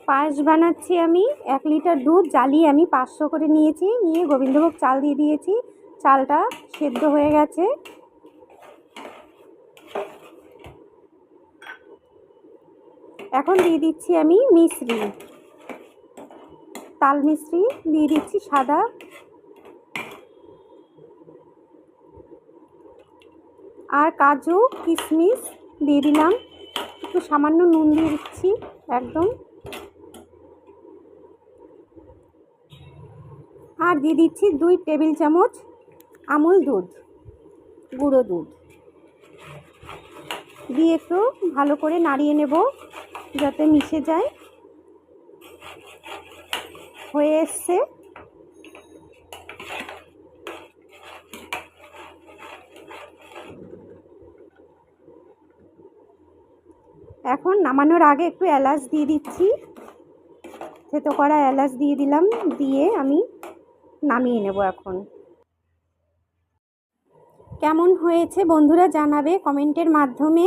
পায়েস বানাচ্ছি আমি। 1 লিটার দুধ জ্বালিয়ে আমি 500 করে নিয়েছি, নিয়ে গোবিন্দভোগ চাল দিয়ে দিয়েছি। চালটা সেদ্ধ হয়ে গেছে। এখন দিয়ে দিচ্ছি আমি মিশ্রি, তাল মিশ্রি দিয়ে দিচ্ছি সাদা, আর কাজু কিশমিশ দিয়ে দিলাম। একটু সামান্য নুন দিয়ে দিচ্ছি একদম, আর দিয়ে দিচ্ছি 2 টেবিল চামচ আমুল দুধ, গুঁড়ো দুধ দিয়ে একটু ভালো করে নাড়িয়ে নেব যাতে মিশে যায়। হয়ে এসছে। এখন নামানোর আগে একটু এলাচ দিয়ে দিচ্ছি, থেতো করা এলাচ দিয়ে দিলাম, দিয়ে আমি নামিয়ে নেব। এখন কেমন হয়েছে বন্ধুরা জানাবে কমেন্টের মাধ্যমে।